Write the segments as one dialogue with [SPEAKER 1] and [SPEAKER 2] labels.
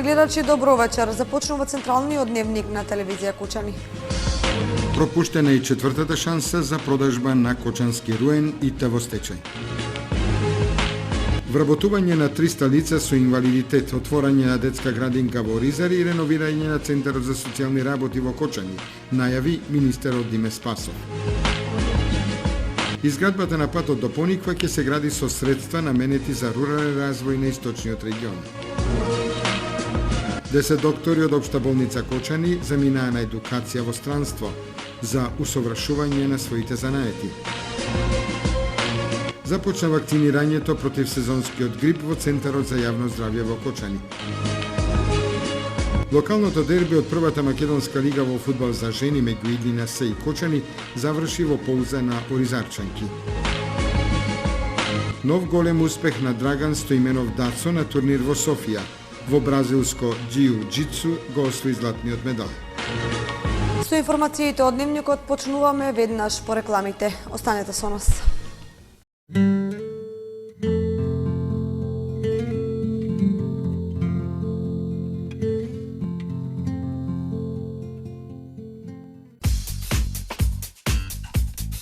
[SPEAKER 1] Почитувани гледачи, добро вечер. Започнува централниот дневник на телевизија Кучани.
[SPEAKER 2] Пропуштена и четвртата шанса за продажба на кочански руен и во стечај. Вработување на 300 лица со инвалидитет, отворање на детска градинка во Оризари и реновирање на Центарот за социјални работи во Кочани, најави министерот Диме Спасов. Изградбата на патот до Пониква ќе се гради со средства наменети за рурален развој на источниот регион. 10 доктори од Општа болница Кочани заминаа на едукација во странство за усовршување на своите занаети. Започна вакцинирањето против сезонскиот грип во Центарот за јавно здравје во Кочани. Локалното дерби од првата македонска лига во фудбал за жени меѓу Идлина Се и Кочани заврши во полза на оризарчанки. Нов голем успех на Драган Стоименов Дацо на турнир во Софија. Во бразилско џиу-џицу го освои златниот медал.
[SPEAKER 1] Со информациите од дневникот почнуваме веднаш по рекламите. Останете со нас.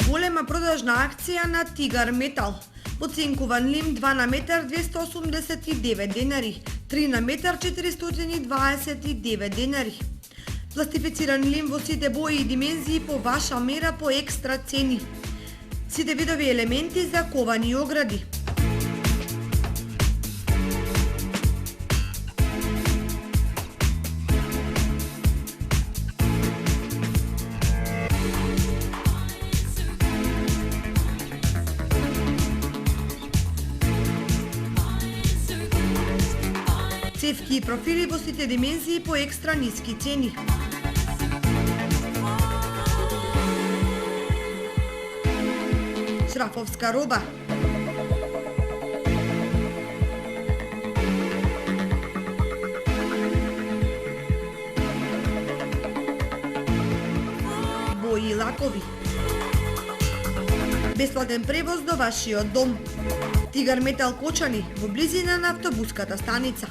[SPEAKER 1] Голема продажна акција на Тигар Метал. Оценкуван лим 2 на метар 289 денари, 3 на метар 429 денари. Пластифициран лим во сите бои и димензии по ваша мера по екстра цени. Сите видови елементи за ковани огради. Цевки и профили во сите димензии по екстра ниски цени. Шрафовска роба. Бои и лакови. Бесплатен превоз до вашиот дом. Тигар Метал Кочани во близина на автобуската станица.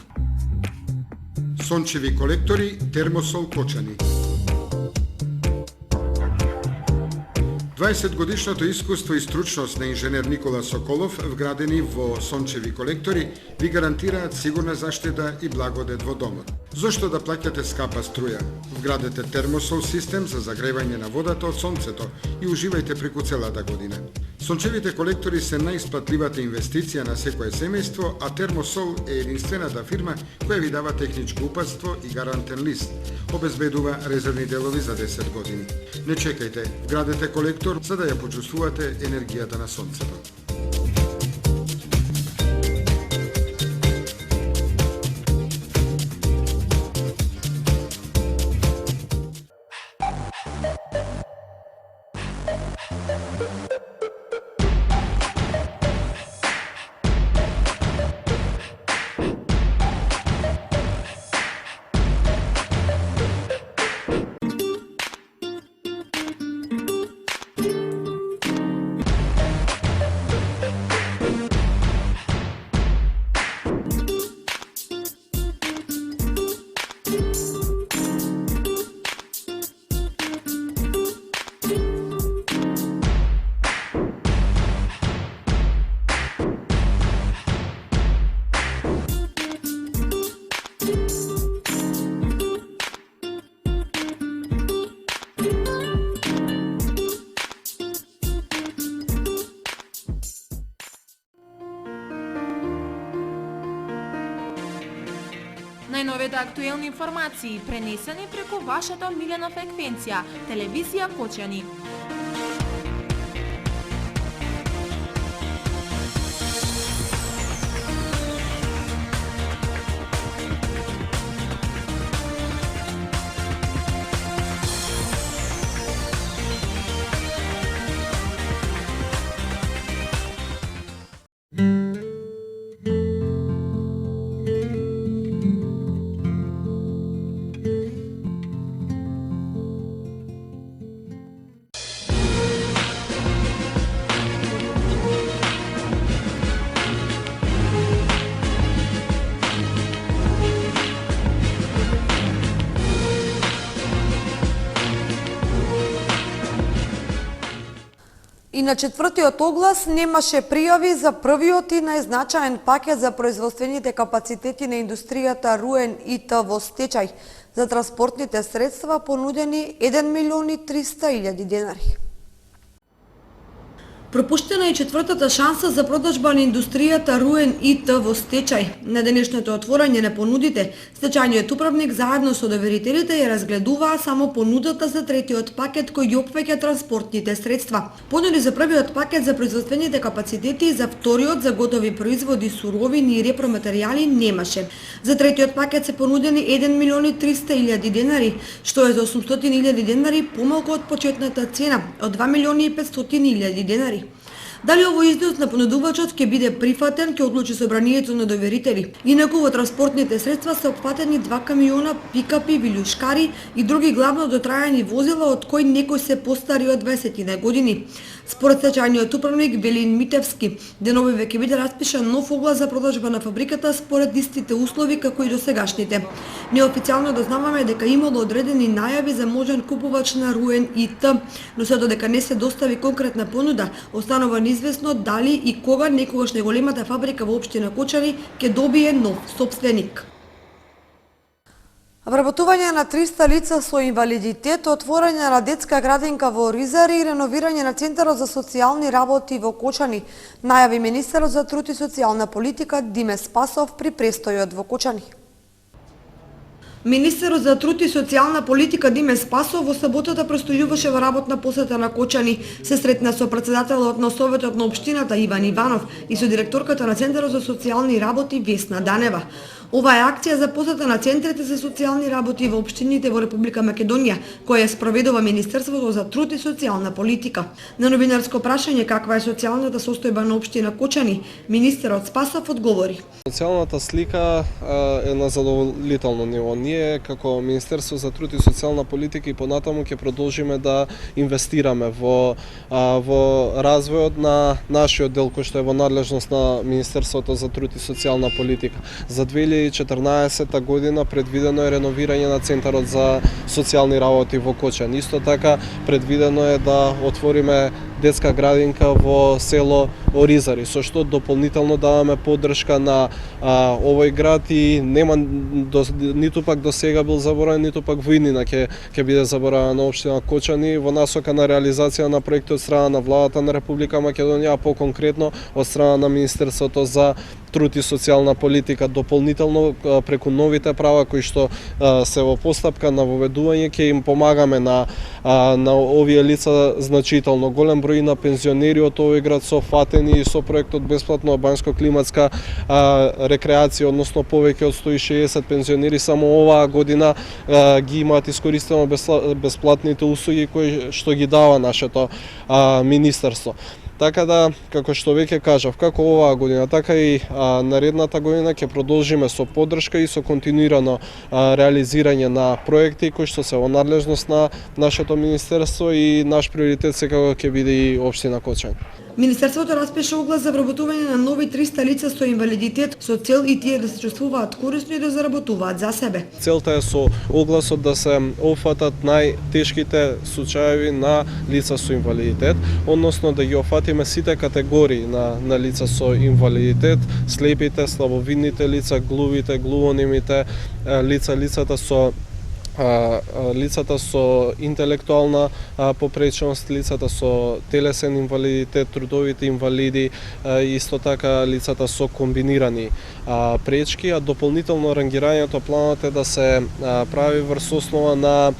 [SPEAKER 2] Сончеви колектори Термосол Кочани. 20-годишното искуство и стручност на инженер Никола Соколов, вградени во сончеви колектори, ви гарантираат сигурна заштита и благодет во домот. Зошто да плаќате скапа струја? Вградете термосол систем за загревање на водата од сонцето и уживајте преку целата година. Сончевите колектори се најисплатливата инвестиција на секое семејство, а Термосол е единствената фирма која ви дава техничко упатство и гарантен лист. Обезбедува резервни делови за 10 години. Не чекајте, вградете колектор за да ја почувствувате енергијата на сонцето.
[SPEAKER 3] Најновите актуелни информации пренесени преку вашата милена фреквенција, телевизија Кочани.
[SPEAKER 1] И на четвртиот оглас немаше пријави за првиот и најзначаен пакет за производствените капацитети на индустријата Руен ИТ во стечај. За транспортните средства понудени 1.300.000 денари. Пропуштена е четвртата шанса за продажба на индустријата Руен ИТ во стечај. На денешното отворање на понудите, стечајниот управник заедно со доверителите ја разгледуваа само понудата за третиот пакет кој ги опфаќа транспортните средства. Понуди за првиот пакет за производствените капацитети и за вториот за готови производи, суровини и репроматеријали немаше. За третиот пакет се понудени 1.300.000 денари, што е за 800.000 денари помалку од почетната цена од 2.500.000 денари. Дали овој износ на понудувачот ќе биде прифатен, ќе одлучи собранието на доверители. Инаку во транспортните средства се опфатени 2 камиона, пикапи, вилјушкари и други главно дотрајани возила, од кои некои се постари од 20 години. Според стечајниот управник Велин Митевски, деновиве ќе биде распишан нов оглас за продажба на фабриката според истите услови како и досегашните. Неофицијално дознаваме дека имало одредени најави за можен купувач на Руен ИТ, но се додека не се достави конкретна понуда, останува неизвестно дали и кога некогаш најголемата фабрика во општина Кочани ќе добие нов собственик. Вработување на 300 лица со инвалидитет, отворање на детска градинка во Оризари и реновирање на Центарот за социјални работи во Кочани, најави министерот за труд и социјална политика Диме Спасов при престојот во Кочани. Министерот за труд и социјална политика Диме Спасов во саботата престојуваше во работна посета на Кочани, се сретна со претседателот на Советот на општината Иван Иванов и со директорката на Центарот за социјални работи Весна Данева. Ова е акција за посета на центрите за социјални работи во општините во Република Македонија, која ја спроведува Министерството за труд и социјална политика. На новинарско прашање каква е социјалната состојба на општина Кочани, министерот Спасов одговори.
[SPEAKER 4] Социјалната слика е на задоволително ниво. Ние како Министерство за труд и социјална политика и понатаму ќе продолжиме да инвестираме во развојот на нашиот дел кој што е во надлежност на Министерството за труд и социјална политика. За 2014 година предвидено е реновирање на Центарот за социјални работи во Кочани. Исто така предвидено е да отвориме детска градинка во село Оризари, со што дополнително даваме поддршка на овој град и нема ниту пак до сега бил заборавен, ниту пак во иднина ќе биде заборавен на општина Кочани во насока на реализација на проекти од страна на владата на Република Македонија, а поконкретно од страна на Министерството за труд и социјална политика. Дополнително преку новите права кои што се во постапка на воведување ќе им помагаме на овие лица значително. Голем број на пензионери од овој град се фатени со проектот бесплатно банјско-климатска рекреација, односно повеќе од 160 пензионери само оваа година ги имаат искористено бесплатните услуги кои што ги дава нашето министерство. Така да, како што веќе кажав, како оваа година, така и наредната година ќе продолжиме со поддршка и со континуирано реализирање на проекти кои што се во надлежност на нашето министерство и наш приоритет секако ќе биде и општина Кочани.
[SPEAKER 1] Министерството распиша оглас за вработување на нови 300 лица со инвалидитет со цел и тие да се чувствуваат корисно и да заработуваат за себе.
[SPEAKER 4] Целта е со огласот да се опфатат најтешките случаеви на лица со инвалидитет, односно да ги опфатиме сите категории на лица со инвалидитет, слепите, слабовидните лица, глувите, глувонемите лица, лицата со интелектуална попречност, лицата со телесен инвалидитет, трудовите инвалиди, исто така лицата со комбинирани пречки, а дополнително рангирањето планот е да се прави врз основа на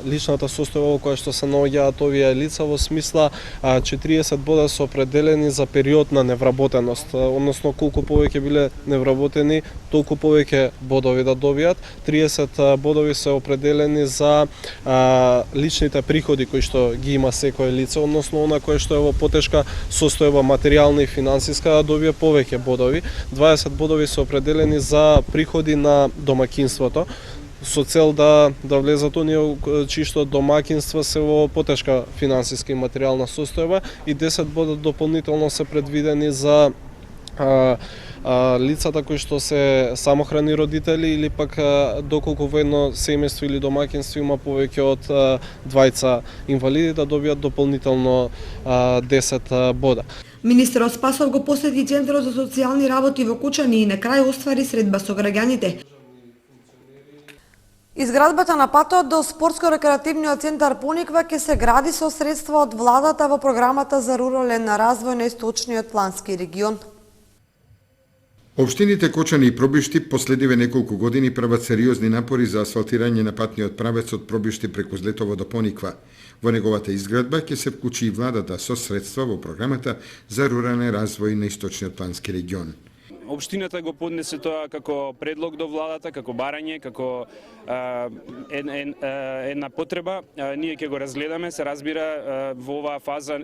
[SPEAKER 4] личната состојба во која што се наоѓаат овие лица, во смисла 40 бода се определени за период на невработеност, односно колку повеќе биле невработени, толку повеќе бодови да добијат. 30 бодови се определени за личните приходи кои што ги има секое лице, односно она кое што е во потешка состојба материјална и финансиска да добие повеќе бодови. 20 бодови се определени за приходи на домаќинството, со цел да влезат оние чишто домаќинства се во потешка финансиска и материјална состојба, и 10 бода дополнително се предвидени за лицата кои што се самохрани родители или пак доколку во едно семејство или домаќинство има повеќе од двајца инвалиди да добијат дополнително 10 бода.
[SPEAKER 1] Министерот Спасов го посети Центарот за социјални работи во Кучани и на крај оствари средба со граѓаните. Изградбата на патот до спортско-рекреативниот центар Пониква ќе се гради со средства од владата во програмата за рурален развој на Источниот плански регион.
[SPEAKER 2] Општините Кочани и Пробишти последиве неколку години прават сериозни напори за асфалтирање на патниот правец од Пробишти преку Злетово до Пониква. Во неговата изградба ќе се вклучи и владата со средства во програмата за рурален развој на Источниот плански регион.
[SPEAKER 5] Општината го поднесе тоа како предлог до владата, како барање, како една потреба. Ние ќе го разгледаме, се разбира, во оваа фаза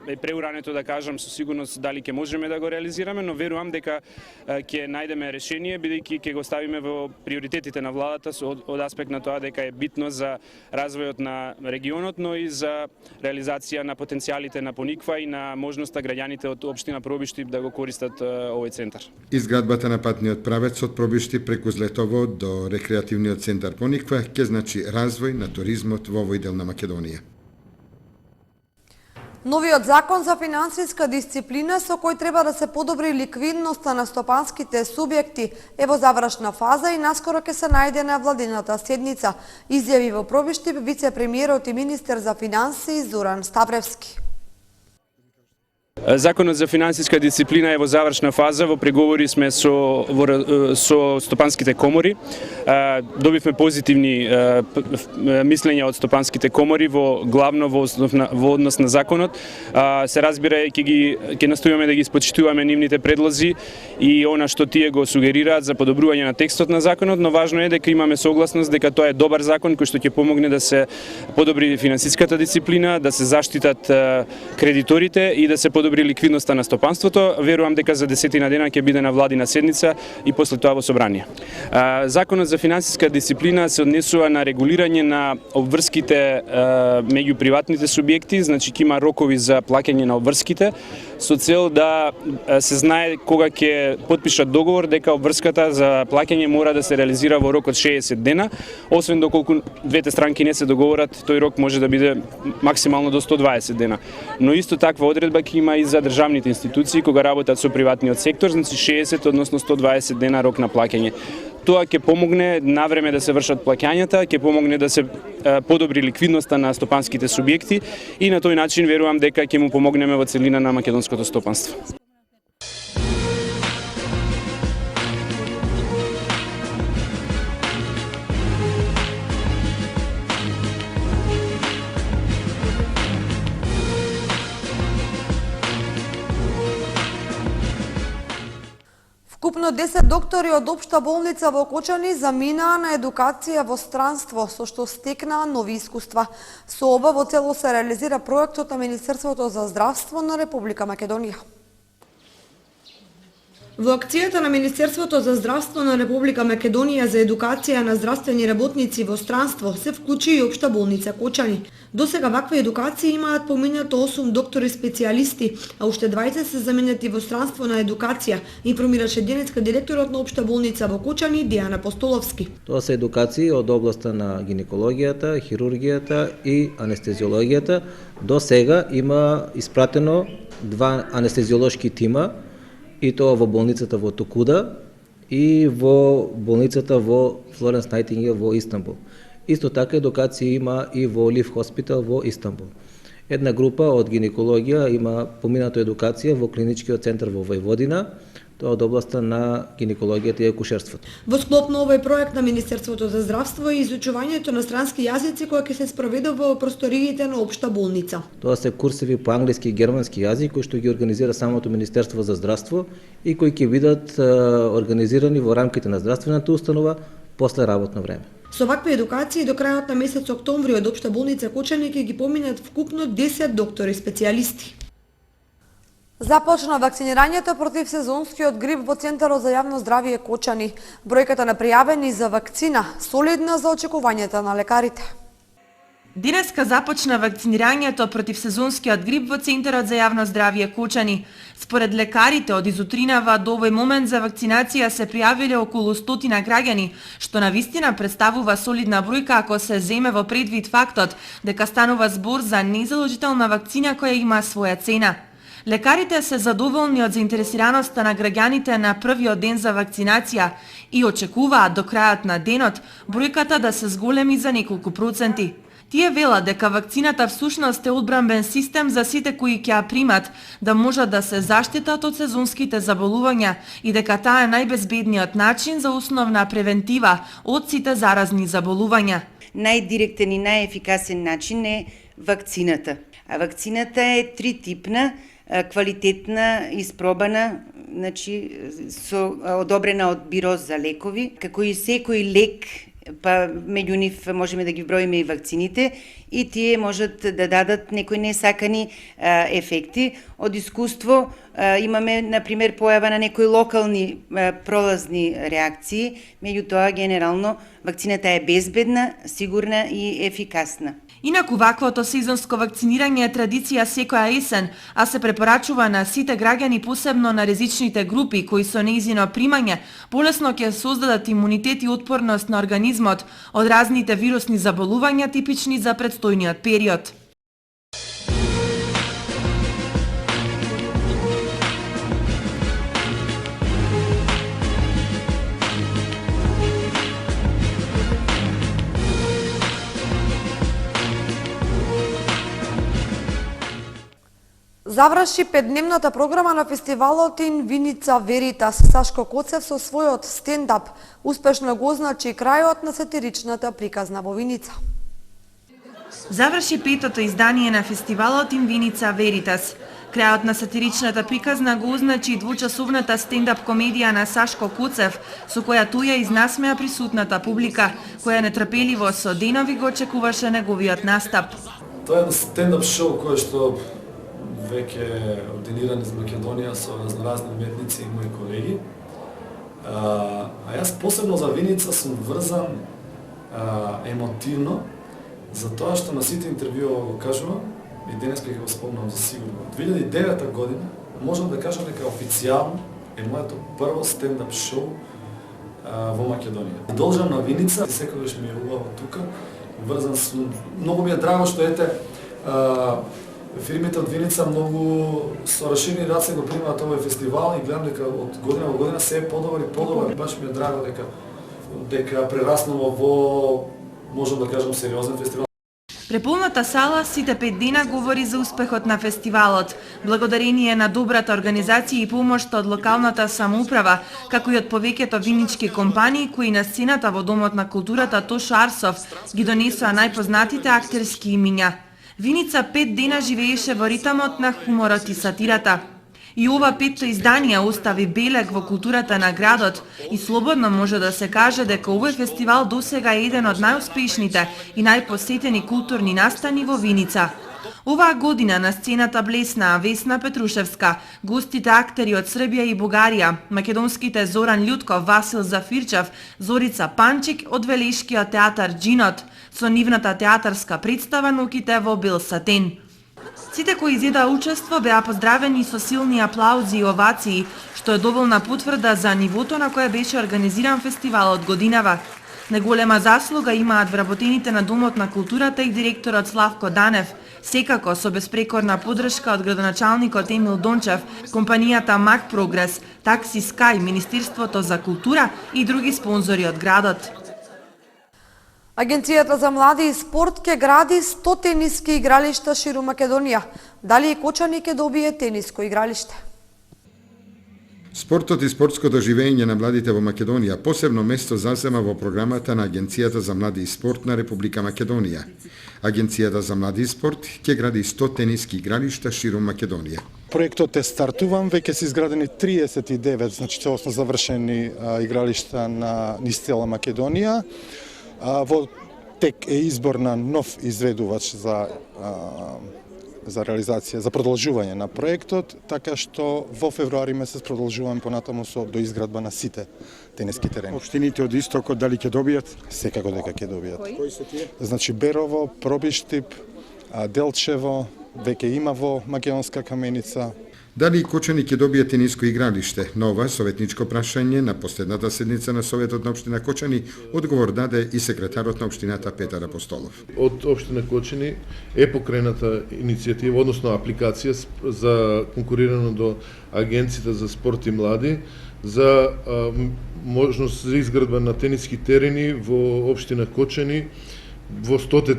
[SPEAKER 5] е преурането да кажам со сигурност дали ќе можеме да го реализираме, но верувам дека ќе најдеме решение, бидејќи ќе го ставиме во приоритетите на владата од аспект на тоа дека е битно за развојот на регионот, но и за реализација на потенцијалите на Пониква и на можноста граѓаните од општина Пробишти да го користат овој центар.
[SPEAKER 2] Изградбата на патниот правец од Пробишти преку Злетово до рекреативниот центар Пониква ќе значи развој на туризмот во овој дел на Македонија.
[SPEAKER 1] Новиот закон за финансиска дисциплина со кој треба да се подобри ликвидноста на стопанските субјекти е во завршна фаза и наскоро ќе се најде на владината седница, изјави во Пробишти вице-премиерот и министер за финансии Зоран Ставревски.
[SPEAKER 5] Законот за финансиска дисциплина е во завршна фаза, во преговори сме со стопанските комори. Добивме позитивни мислења од стопанските комори главно во однос на законот. Се разбира ќе настојуваме да ги испочитуваме нивните предлози и она што тие го сугерираат за подобрување на текстот на законот, но важно е дека имаме согласност дека тоа е добар закон кој што ќе помогне да се подобри финансиската дисциплина, да се заштитат кредиторите и да се подобри ликвидноста на стопанството. Верувам дека за 10 дена ќе биде на владина седница и после тоа во собрание. Законот за финансиска дисциплина се однесува на регулирање на обврските меѓу приватните субјекти, значи ќе има рокови за плаќање на обврските со цел да се знае кога ќе потпишат договор дека обврската за плаќање мора да се реализира во рок од 60 дена, освен доколку двете странки не се договорат, тој рок може да биде максимално до 120 дена. Но исто таква одредба ќе има и за државните институции кога работат со приватниот сектор, значи 60 односно 120 дена рок на плаќање. Тоа ќе помогне навреме да се вршат плаќањата, ќе помогне да се подобри ликвидноста на стопанските субјекти и на тој начин верувам дека ќе му помогнеме во целина на македонското стопанство.
[SPEAKER 1] Вкупно 10 доктори од Општа болница во Кочани заминаа на едукација во странство, со што стекнаа нови искуства. Со оба во цело се реализира проектот на Министерството за здравство на Република Македонија. Во акцијата на Министерството за здравство на Република Македонија за едукација на здравствени работници во странство се вклучи и Општа болница Кочани. Досега вакви едукации имаат поминато 8 доктори специјалисти, а уште 20 се заменети во странство на едукација, информираше денеска директорот на Општа болница во Кочани Дејан Апостоловски.
[SPEAKER 6] Тоа се едукации од областа на гинекологијата, хирургијата и анестезиологијата. До сега има испратено 2 анестезиолошки тима, и тоа во болницата во Токуда и во болницата во Флоренс Најтингејл во Истанбул. Исто така едукација има и во Лив Хоспитал во Истанбул. Една група од гинекологија има поминато едукација во клиничкиот центар во Војводина, тоа од областа на гинекологијата и акушерството.
[SPEAKER 1] Во склоп на овој проект на Министерството за здравство и изучувањето на странски јазици кој ќе се спроведе во просториите на Општа болница.
[SPEAKER 6] Тоа се курсеви по англиски и германски јазик кои што ги организира самото Министерство за здравство и кои ќе бидат организирани во рамките на здравствената установа после работно време.
[SPEAKER 1] Со вакви едукации до крајот на месец октомври од Општа болница Кочани ќе ги поминат вкупно 10 доктори специјалисти. Започна вакцинирањето против сезонскиот грип во Центарот за јавно здравје Кочани. Бројката на пријавени за вакцина солидна за очекувањата на лекарите.
[SPEAKER 3] Денеска започна вакцинирањето против сезонскиот грип во Центарот за јавно здравје Кочани. Според лекарите, од изутринава до овој момент за вакцинација се пријавиле околу 100 граѓани, што навистина представува солидна бројка ако се земе во предвид фактот дека станува збор за незаложителна вакцина која има своја цена. Лекарите се задоволни од заинтересираноста на граѓаните на првиот ден за вакцинација и очекуваат до крајот на денот бројката да се зголеми за неколку проценти. Тие велат дека вакцината всушност е одбранбен систем за сите кои ќе ја примат, да можат да се заштитат од сезонските заболувања и дека таа е најбезбедниот начин за основна превентива од сите заразни заболувања.
[SPEAKER 7] Најдиректен и најефикасен начин е вакцината. А вакцината е тритипна, квалитетна, испробана, одобрена од Биро за лекови, како и секој лек, па меѓу нив можеме да ги броиме и вакцините, и тие можат да дадат некои несакани ефекти. Од искуство имаме, например, појава на некои локални пролазни реакции, меѓутоа генерално вакцината е безбедна, сигурна и ефикасна.
[SPEAKER 3] Инаку ваквото сезонско вакцинирање е традиција секоја есен, а се препорачува на сите граѓани, посебно на ризичните групи кои со нејзино примање полесно ќе создадат имунитет и отпорност на организмот од разните вирусни заболувања типични за предстојниот период.
[SPEAKER 1] Заврши 5-дневната програма на фестивалот ин Виница Веритас. Сашко Коцев со својот стендап успешно го означи крајот на сатиричната приказна во Виница.
[SPEAKER 3] Заврши петото издание на фестивалот ин Виница Веритас. Крајот на сатиричната приказна го означи двучасовната стендап комедија на Сашко Коцев, со која тој ја изнасмеа присутната публика, која нетрпеливо со денови го очекуваше неговиот настап.
[SPEAKER 8] Тоа е стендап шоу кој што веќе ординиран из Македонија со разноразни уметници и мои колеги. А јас посебно за Виница сум врзан емотивно, за тоа што на сите интервјуа го кажувам и денес ќе го спомнам за сигурно. 2009 година можам да кажам дека официјално е моето прво стендап шоу во Македонија. Должам на Виница, секогаш ми е убаво тука, врзан сум. Многу ми е драго што фирмите од Виница многу со расширени раце го примаат овој фестивал и гледам дека од година во година се е подобар и подобар. Баш ми е драго дека прераснува во, можам да кажам, сериозен фестивал.
[SPEAKER 3] Преполната сала сите 5 дена говори за успехот на фестивалот, благодарение на добрата организација и помошта од локалната самоуправа, како и од повеќето винички компании кои на сцената во Домот на културата Тошо Арсов ги донесоа најпознатите актерски имиња. Виница 5 дена живееше во ритамот на хуморот и сатирата. И ова петто издание остави белег во културата на градот и слободно може да се каже дека овој фестивал досега е еден од најуспешните и најпосетени културни настани во Виница. Оваа година на сцената блеснаа Весна Петрушевска, гостите актери од Србија и Бугарија, македонските Зоран Љутков, Васил Зафирчев, Зорица Панчик од Велешкиот театар Джинот, со нивната театарска представа Ноките во бел сатен. Сите кои изедаа учество беа поздравени со силни аплаузи и овации, што е доволна потврда за нивото на кое беше организиран фестивалот годинава. Неголема заслуга имаат вработените на Домот на културата и директорот Славко Данев, секако со безпрекорна подршка од градоначалникот Емил Дончев, компанијата Мак Прогрес, Такси Скај, Министерството за култура и други спонзори од градот.
[SPEAKER 1] Агенцијата за млади и спорт ќе гради 100 тениски игралишта ширум Македонија. Дали и Кочани ќе добие тениско игралиште?
[SPEAKER 2] Спортот и спортското живење на младите во Македонија посебно место зазема во програмата на Агенцијата за млади и спорт на Република Македонија. Агенцијата за млади и спорт ќе гради 100 тениски игралишта ширум Македонија.
[SPEAKER 9] Проектот е стартуван, веќе се изградени 39, значи целосно завршени игралишта на низ цела Македонија. Во тек е избор на нов изведувач за за реализација, за продолжување на проектот, така што во февруари месец продолжуваме понатаму со доизградба на сите тениски терени.
[SPEAKER 2] Општините од истокот дали ќе добијат?
[SPEAKER 9] Секако дека ќе добијат.
[SPEAKER 2] Кои се тие?
[SPEAKER 9] Значи Берово, Пробиштип, Делчево, веќе има во Македонска каменица.
[SPEAKER 2] Дали Кочани ќе добијат тениско игралиште? На ова советничко прашање на последната седница на Советот на општина Кочани одговор даде и секретарот на општината Петар Апостолов.
[SPEAKER 10] Од општина Кочани е покрената иницијатива, односно апликација за конкурирано до Агенцијата за спорт и млади за можност за изградба на тениски терени во општина Кочани во 100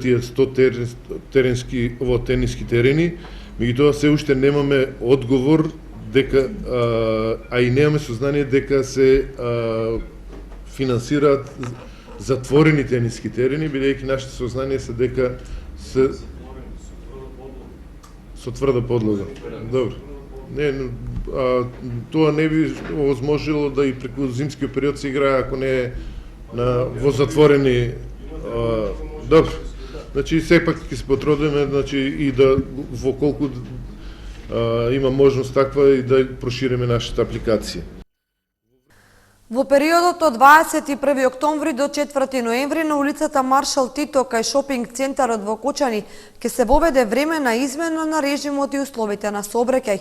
[SPEAKER 10] тениски терени. Меѓутоа се уште немаме одговор дека а и немаме сознание дека се финансираат затворени тениски терени, бидејќи нашите сознание се дека се со тврда подлога. Добро. Не, тоа не би овозможило да и преку зимскиот период се играе ако не е во затворени. Добро. Значи, сепак ќе се потрудиме, значи, и да, во колку има можност таква, и да прошириме нашата апликација.
[SPEAKER 1] Во периодот од 21 октомври до 4 ноември на улицата Маршал Тито кај шопинг центарот во Кочани ќе се воведе времена измена на режимот и условите на сообраќај.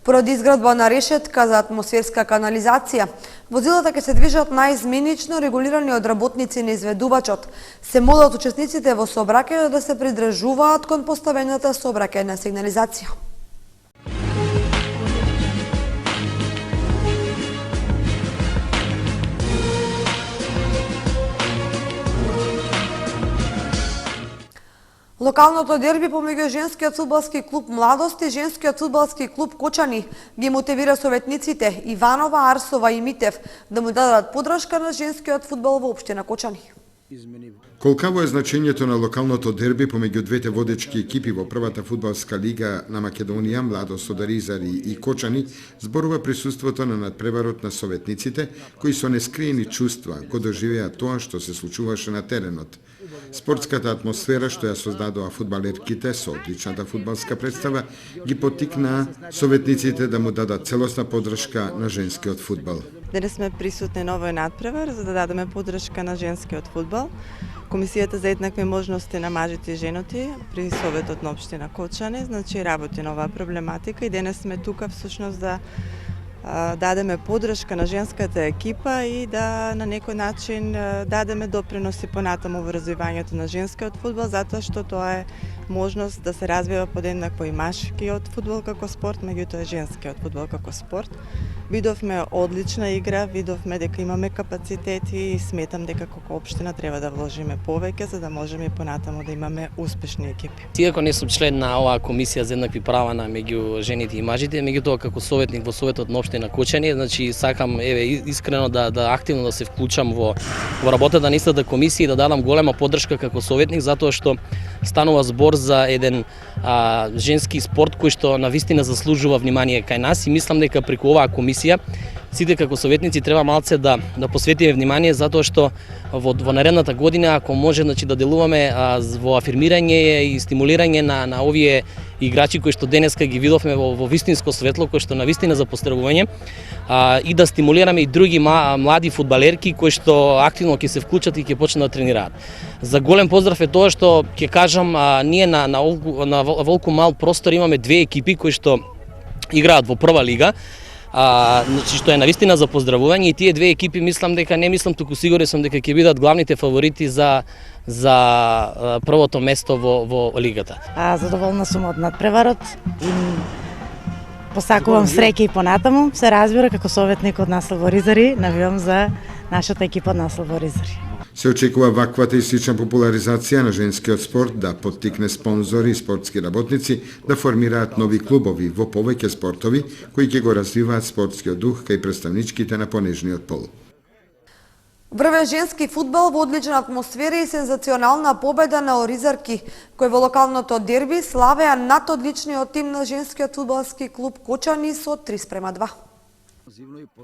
[SPEAKER 1] Поради изградба на решетка за атмосферска канализација, возилата ќе се движат наизменично регулирани од работници на изведувачот. Се молат учесниците во сообраќајот да се придржуваат кон поставената сообраќајна сигнализација. Локалното дерби помеѓу женскиот фудбалски клуб Младост и женскиот фудбалски клуб Кочани ги мотивира советниците Иванова, Арсова и Митев да му дадат поддршка на женскиот фудбал во општина Кочани.
[SPEAKER 2] Колкаво е значењето на локалното дерби помеѓу двете водечки екипи во првата фудбалска лига на Македонија, Младост од Ризари и Кочани, зборува присуството на надпреварот на советниците, кои со нескриени чувства го доживеа тоа што се случуваше на теренот. Спортската атмосфера што ја создадоа фудбалерките со одличната фудбалска представа ги поттикнаа советниците да му дадат целосна поддршка на женскиот фудбал.
[SPEAKER 11] Денес сме присутни на овој надпревар за да дадеме поддршка на женскиот фудбал. Комисијата за еднакви можности на мажите и жените при Советот на општина Кочани, значи работи на оваа проблематика и денес сме тука всушност да дадеме поддршка на женската екипа и да на некој начин дадеме доприноси понатаму во развивањето на женскиот фудбал, затоа што тоа е можност да се развива подеднакво и машкиот фудбал како спорт, меѓутоа женскиот фудбал како спорт. Видовме одлична игра, видовме дека имаме капацитети и сметам дека како општина треба да вложиме повеќе за да можеме и понатаму да имаме успешни екипи.
[SPEAKER 12] Иако не сум член на оваа комисија за еднакви права на меѓу жените и мажите, меѓутоа како советник во Советот на општина Кочани, значи сакам искрено да активно да се вклучам во работата на истата комисија и да дадам голема поддршка како советник, затоа што станува збор за еден женски спорт кој што навистина заслужува внимание кај нас и мислам дека преку оваа комисија сите како советници треба малце да посветиме внимание, затоа што во наредната година ако може значи да делуваме во афирмирање и стимулирање на овие играчи кои што денеска ги видовме во вистинско светло, кои што навистина за поздравување и да стимулираме и други млади фудбалерки кои што активно ќе се вклучат и ќе почнат да тренираат. За голем поздрав е тоа што ќе кажам ние на волку мал простор имаме две екипи кои што играат во прва лига. Значи што е навистина за поздравување и тие две екипи не мислам туку сигурен сум дека ќе бидат главните фаворити за првото место во лигата.
[SPEAKER 13] Задоволна сум од надпреварот и посакувам среќа и понатаму. Се разбира како советник од Наслов во Ризари, навивам за нашата екипа од Наслов во Ризари.
[SPEAKER 2] Се очекува ваквата и слична популаризација на женскиот спорт да поттикне спонзори и спортски работници да формираат нови клубови во повеќе спортови кои ќе го развиваат спортскиот дух кај представничките на понежниот пол.
[SPEAKER 1] Врве женски фудбал во одлична атмосфера и сензационална победа на оризарки, кои во локалното дерби славеа над одличниот тим на женскиот фудбалски клуб Кочани со 3:2.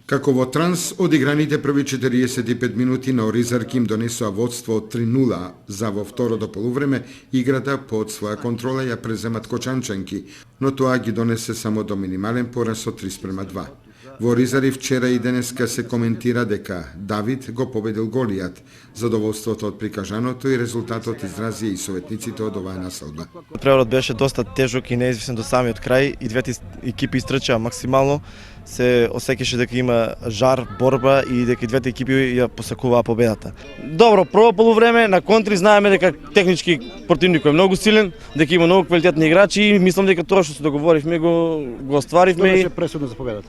[SPEAKER 2] Како во Транс, одиграните први 45 минути на Оризарки им донесоа водство од 3-0, за во второто полувреме играта под своја контрола ја преземат кочанчанки, но тоа ги донесе само до минимален пораз од 3:2. Во Оризари вчера и денеска се коментира дека Давид го победил Голијат. Задоволството од прикажаното и резултатот изразија и советниците од оваа населба.
[SPEAKER 14] Преварот беше доста тежок и неизвестен до самиот крај и двете екипи истрчаа максимално. Се осеќаше дека има жар, борба и дека двете екипи ја посакуваа победата. Добро, прво полувреме на контри знаеме дека технички противникот е многу силен, дека има многу квалитетни играчи и мислам дека тоа што се договоривме го остваривме.
[SPEAKER 15] Што беше пресудно за победата?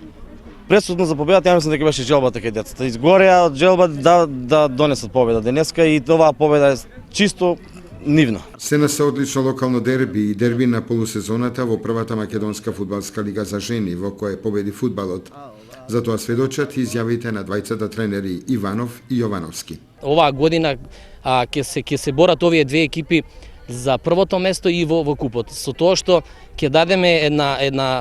[SPEAKER 14] Пресудно за победата, ја мислам дека беше желбата кај децата. Изгореа од желба да донесат победа денеска и оваа победа е чисто нивна.
[SPEAKER 2] Се се одлично локално дерби и дерби на полусезоната во првата македонска фудбалска лига за жени, во која победи фудбалот. Затоа сведочат изјавите на двајцата тренери Иванов и Јовановски.
[SPEAKER 12] Оваа година ќе се борат овие две екипи за првото место и во купот. Со тоа што ќе дадеме една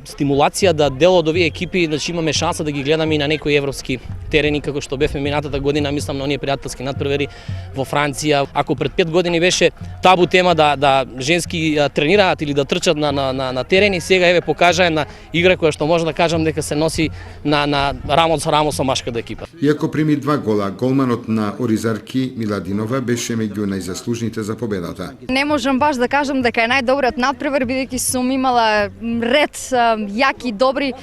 [SPEAKER 12] стимулација да дел од овие екипи, значи имаме шанса да ги гледаме и на некои европски терени, како што бевме минатата година, мислам на оние пријателски натпревари во Франција. Ако пред 5 години беше табу тема да женски тренираат или да трчат на терени, сега еве покажа една игра која што може да кажам дека се носи на рамо со машката екипа.
[SPEAKER 2] Иако прими 2 гола, голманот на Оризарки Миладинова беше меѓу најзаслужните за победата.
[SPEAKER 16] Не можам баш да кажам дека е најдобриот натпревар, бидејќи сум имала ред јаки, добри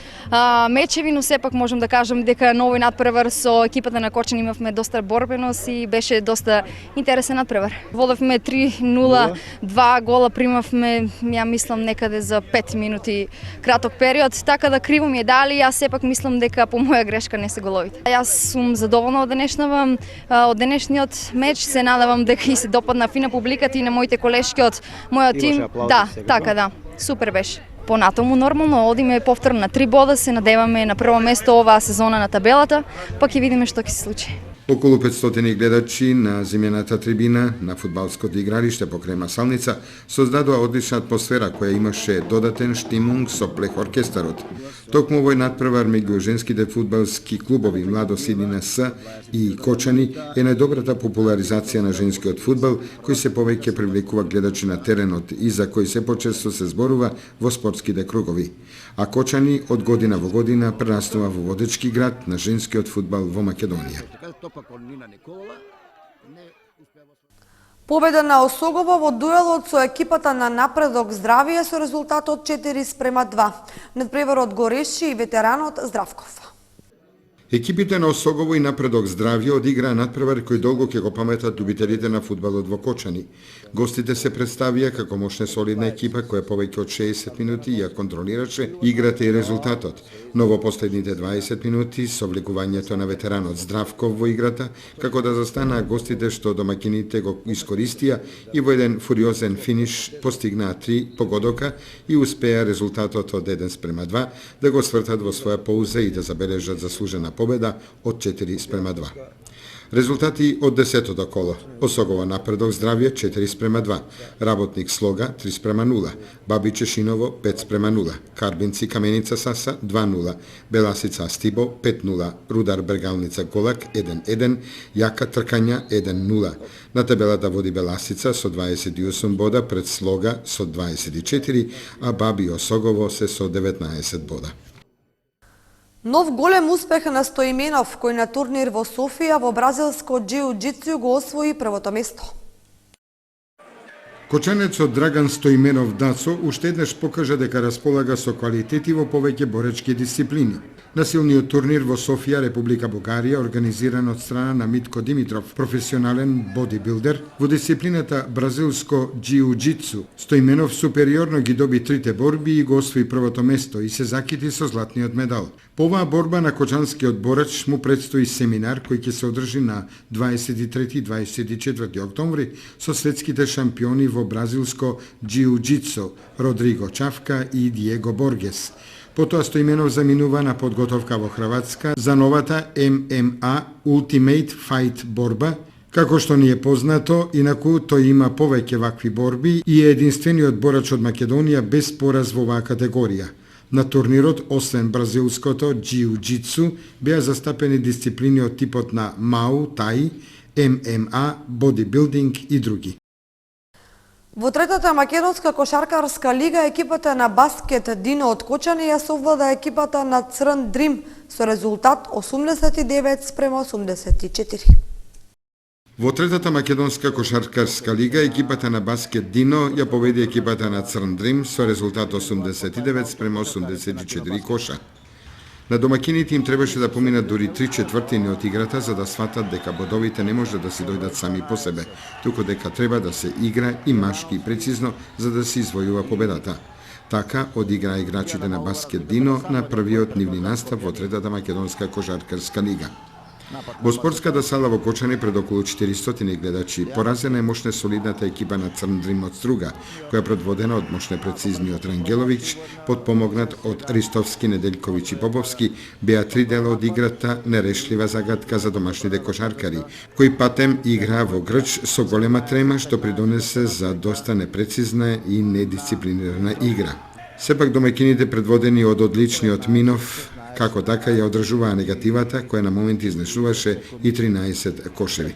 [SPEAKER 16] мечеви, но сепак можам да кажам дека на овој натпревар со екипата на Кочани имавме доста борбеност и беше доста интересен натпревар. Водевме 3-0, 2 гола примавме, ја мислам некаде за 5 минути краток период, така да криво ми е дали, јас сепак мислам дека по моја грешка не се головите. Јас сум задоволна од денешниот меч, се надевам дека и се допадна фина публиката и на моите колешки од мојот тим. Да, така да, супер беше. Понатаму нормално одиме повторно на 3 бода, се надеваме на прво место оваа сезона на табелата, па ќе видиме што ќе се случи.
[SPEAKER 2] Околу 500 гледачи на земјаната трибина на фудбалското игралиште покрај Масалница создадоа одлична атмосфера која имаше додатен штимунг со плех оркестарот. Токму овој натпревар меѓу женските фудбалски клубови Младост 11 и Кочани е најдобрата популаризација на женскиот фудбал кој се повеќе привлекува гледачи на теренот и за кој се почесто се зборува во спортските кругови. А Кочани од година во година прерастува во водечки град на женскиот фудбал во Македонија.
[SPEAKER 1] Победа на Осогово во дуелот со екипата на Напредок Здравие со резултатот 4:2. Надпреварот го реши и ветеранот Здравков.
[SPEAKER 2] Екипите на Осогово и Напредок Здравје одиграа натпревар кој долго ќе го паметат љубителите на фудбалот во Кочани. Гостите се представија како мощна солидна екипа која повеќе од 60 минути ја контролираше играта и резултатот. Но во последните 20 минути со влегувањето на ветеранот Здравков во играта, како да застанаа гостите што домакините го искористија и во еден фуриозен финиш постигнаа 3 погодока и успеа резултатот од 1:2 да го свртат во своја поуза и да забележат заслужена победа од 4:2. Резултати од 10-то коло. Осогово Напредок Здравје 4:2, Работник Слога 3:0, Баби Чешиново 5:0, Карбинци Каменица Саса 2:0, Беласица Астибо 5:0, Рудар Бергалница Голак 1:1, Јака Тркања 1:0. На табелата води Беласица со 28 бода пред Слога со 24, а Баби Осогово се со 19 бода.
[SPEAKER 1] Нов голем успех на Стоименов, кој на турнир во Софија во бразилско џиу-џицу го освои првото место.
[SPEAKER 2] Кочанецот Драган Стоименов Дацо уште еднаш покажа дека располага со квалитети во повеќе боречки дисциплини. На силниот турнир во Софија, Република Бугарија, организиран од страна на Митко Димитров, професионален бодибилдер, во дисциплината бразилско џиу-џицу, Стоименов супериорно ги доби трите борби и го освои првото место и се закити со златниот медал. По оваа борба на кочанскиот борач му предстои семинар кој ќе се одржи на 23-24 октомври со светските шампиони во бразилско џиу-џицу Родриго Чавка и Диего Боргес. Потоа Стоименов заминува на подготовка во Хрватска за новата MMA Ultimate Fight борба. Како што ни е познато, инаку тој има повеќе вакви борби и е единствениот борач од Македонија без пораз во оваа категорија. На турнирот, освен бразилското џиу-џитсу, беа застапени дисциплини од типот на Мау Тај, ММА, бодибилдинг и други.
[SPEAKER 1] Во третата македонска кошаркарска лига екипата на баскет Дино од Кочани ја совлада екипата на Црн Дрим со резултат 89-84.
[SPEAKER 2] Во третата македонска кошаркарска лига екипата на баскет Дино ја победи екипата на Црн Дрим со резултат 89-84 коша. На домакините им требаше да поминат дури 3/4 од играта за да сватат дека бодовите не може да си дојдат сами по себе, туку дека треба да се игра и машки и прецизно за да се извојува победата. Така одигра играчите на баскет Дино на првиот нивни настап во третата македонска кошаркарска лига. Во спортската сала во Кочани пред околу 400 гледачи поразена е мощна солидната екипа на Црн Дрим од Струга, која предводена од мощне прецизниот Рангеловиќ, подпомогнат од Ристовски, Неделјковиќ и Поповски, беа 3 дела од играта нерешлива загадка за домашните кошаркари, кои патем играа во грч со голема трема што придонесе за доста непрецизна и недисциплинирана игра. Сепак домаќините предводени од одличниот Минов како така ја одржуваа негативата која на момент изнесуваше и 13 кошеви.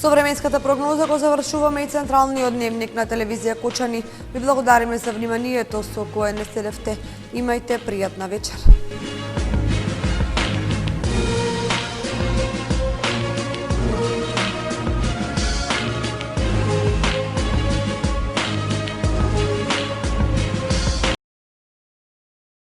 [SPEAKER 1] Со временската прогноза го завршуваме и централниот дневник на телевизија Кочани. Ви благодариме за вниманието со кое не следевте. Имајте пријатна вечер.